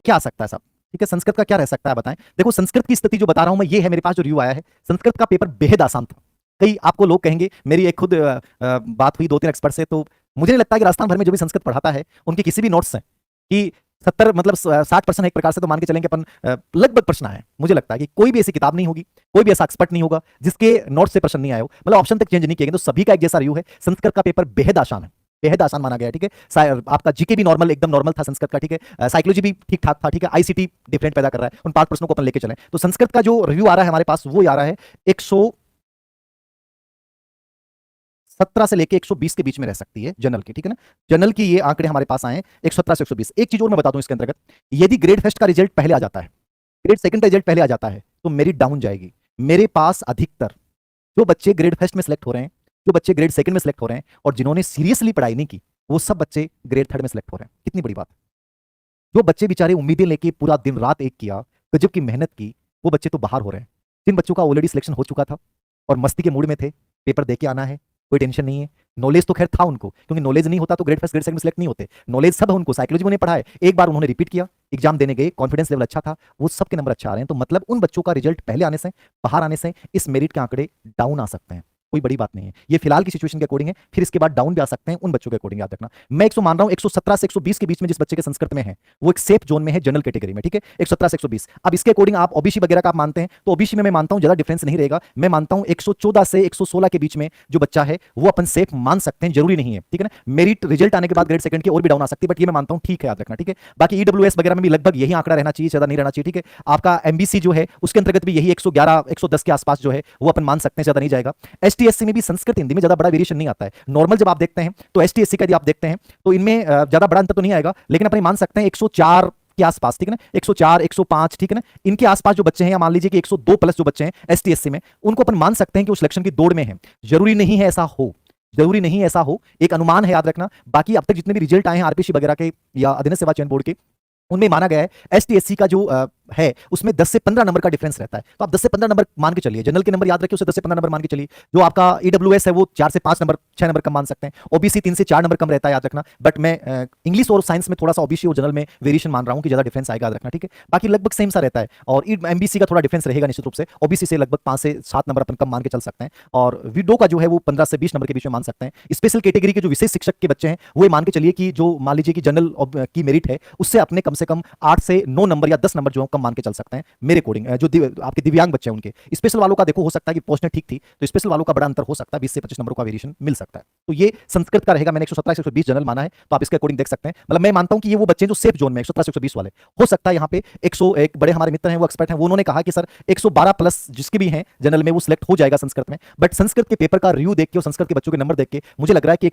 क्या आ सकता है सब? ठीक है, संस्कृत का क्या रह सकता है बताएं। देखो संस्कृत की स्थिति जो बता रहा हूं मैं, ये है मेरे पास जो रिव्यू आया है। संस्कृत का पेपर बेहद आसान था। कई आपको लोग कहेंगे, मेरी एक खुद बात हुई 2-3 एक्सपर्ट से, तो मुझे नहीं लगता कि राजस्थान भर में जो भी संस्कृत पढ़ाता है उनके किसी भी नोट्स हैं कि 70 मतलब 60% एक प्रकार से तो मान के चलेंगे अपन, लगभग प्रश्न आए। मुझे लगता है कि कोई भी ऐसी किताब नहीं होगी, कोई भी ऐसा एक्सपर्ट नहीं होगा जिसके नोट से प्रश्न नहीं आए हो, मतलब ऑप्शन तक चेंज नहीं किए गए। तो सभी का एक जैसा रिव्यू है, संस्कृत का पेपर बेहद आसान है, बेहद आसान माना गया है। ठीक है, आपका जीके भी नॉर्मल, एकदम नॉर्मल था संस्कृत का। ठीक है, साइकोलॉजी भी ठीक ठाक था। ठीक है, आईसीटी डिफरेंट पैदा कर रहा है, उन 5 प्रश्नों को अपन लेके चलें तो संस्कृत का जो रिव्यू आ रहा है हमारे पास, वो आ रहा है 117 से लेके 120 के बीच में रह सकती है जनरल की। ठीक है ना, जनरल की ये आंकड़े हमारे पास आए हैं 117 से 120। एक चीज और मैं बता दूं इसके अंतर्गत, यदि ग्रेड फर्स्ट का रिजल्ट पहले आ जाता है, ग्रेड सेकंड का रिजल्ट पहले आ जाता है, तो मेरिट डाउन जाएगी। मेरे पास अधिकतर जो बच्चे ग्रेड फर्स्ट में सेलेक्ट हो रहे हैं, जो बच्चे ग्रेड सेकंड में सेलेक्ट हो रहे हैं, और जिन्होंने सीरियसली पढ़ाई नहीं की, वो सब बच्चे ग्रेड थर्ड में सेलेक्ट हो रहे हैं। कितनी बड़ी बात। जो बच्चे बेचारे उम्मीदें लेके पूरा दिन रात एक किया, गजब की मेहनत की, वो बच्चे तो बाहर हो रहे हैं। जिन बच्चों का ऑलरेडी सिलेक्शन हो चुका था और मस्ती के मूड में थे, पेपर दे के आना है, कोई टेंशन नहीं है। नॉलेज तो खैर था उनको, क्योंकि नॉलेज नहीं होता तो ग्रेड फर्स्ट ग्रेड सेकंड में सेलेक्ट नहीं होते। नॉलेज सब है उनको, साइकोलॉजी में उन्हें पढ़ा है, एक बार उन्होंने रिपीट किया, एग्जाम देने गए, कॉन्फिडेंस लेवल अच्छा था, वो सबके नंबर अच्छे आ रहे हैं। तो मतलब उन बच्चों का रिजल्ट पहले आने से, बाहर आने से इस मेरिट के आंकड़े डाउन आ सकते हैं। कोई बड़ी बात नहीं है, ये फिलहाल की सिचुएशन के अकॉर्डिंग है, फिर इसके बाद डाउन भी आ सकते हैं उन बच्चों के अकॉर्डिंग, याद रखना। मैं 100 मान रहा हूं, 117 से 120 के बीच में जिस बच्चे के संस्कृत में है, वो एक सेफ जोन में है जनरल कैटेगरी में। ठीक है, 117 से 120। अब इसके अकॉर्डिंग आप ओबीसी वगैरह का आप मानते हैं, तो ओबीसी में मैं मानता हूं ज्यादा डिफरेंस नहीं रहेगा। मैं मानता हूं 114 से 116 के बीच में जो बच्चा है वो अपन सेफ मान सकते हैं, जरूरी नहीं है। ठीक है ना, मेरिट रिजल्ट आने के बाद ग्रेड सेकंड की और भी डाउन आ सकती है, बट ये मैं मानता हूं ठीक है, याद रखना। ठीक है, बाकी ईडब्ल्यूएस वगैरह में भी लगभग यही आंकड़ा रहना चाहिए, ज्यादा नहीं रहना चाहिए। ठीक है, आपका एमबीसी जो है उसके अंतर्गत भी यही 111 110 के आसपास जो है वो अपन मान सकते हैं, ज्यादा नहीं जाएगा। एसटीएससी में भी संस्कृत हिंदी में ज्यादा बड़ा वेरिएशन नहीं आता है। नॉर्मल जब आप देखते हैं तो एसटीएससी का यदि आप देखते हैं तो इनमें ज्यादा बड़ा अंतर तो नहीं आएगा, लेकिन अपन मान सकते हैं 104 के आसपास। ठीक है ना, 104 105, ठीक है ना, इनके आसपास जो बच्चे हैं, या मान लीजिए कि 102 प्लस जो बच्चे हैं एसटीएससी में, उनको अपन मान सकते हैं कि वो सिलेक्शन की दौड़ में है। जरूरी नहीं है ऐसा हो, जरूरी नहीं ऐसा हो, एक अनुमान है, याद रखना। बाकी अब तक जितने भी रिजल्ट आए हैं आरपीसी वगैरह के या अधीनस्थ सेवा चयन बोर्ड के, उनमें माना गया है एसटीएससी का जो है उसमें 10 से 15 नंबर का डिफरेंस रहता है। तो आप 10 से 15 नंबर मान के चलिए, जनरल के नंबर याद रखिए, उसे 10 से 15 नंबर मान के चलिए। जो आपका ईडब्ल्यूएस है वो 4 से 5 नंबर 6 नंबर कम मान सकते हैं। ओबीसी 3 से 4 नंबर कम रहता है, याद रखना। बट मैं इंग्लिश और साइंस में थोड़ा सा ओबीसी और जनरल में वेरिएशन मान रहा हूं कि ज्यादा डिफरेंस आएगा, याद रखना। ठीक है, बाकी लगभग सेम सा रहता है। और एमबीसी का थोड़ा डिफरेंस रहेगा निश्चित रूप से, ओबीसी से लगभग 5 से 7 नंबर अपन कम मान के चल सकते हैं। और विडो का जो है वो 15 से 20 नंबर के बीच में मान सकते हैं। स्पेशल कैटेगरी के जो विशेष शिक्षक के बच्चे हैं वो मान के चलिए कि जो मान लीजिए कि जनरल की मेरिट है उससे अपने कम से कम 8 से 9 नंबर या 10 नंबर जो कम मान के चल सकते हैं मेरे अकॉर्डिंग। जो आपके दिव्यांग बच्चे हैं उनके, स्पेशल वालों का देखो हो सकता है कि पोस्टें ठीक थी, तो स्पेशल वालों का बड़ा अंतर हो सकता है, 20 से 25 नंबरों का वेरिएशन मिल सकता है। तो ये संस्कृत का रहेगा। मैंने 117 से 120 जनरल माना है, तो आप इसके अकॉर्डिंग देख सकते हैं। मतलब मैं मानता हूं कि ये वो बच्चे जो सेफ जोन में 117 से 120 वाले, हो सकता है यहाँ पे 101 बड़े हमारे मित्र हैं, वो एक्सपर्ट हैं, वो उन्होंने कहा कि सर 112 प्लस जिसके भी हैं जनरल में वो सिलेक्ट हो जाएगा संस्कृत में। बट संस्कृत के पेपर का रिव्यू देख के और संस्कृत के बच्चों के नंबर देख के मुझे लग रहा है कि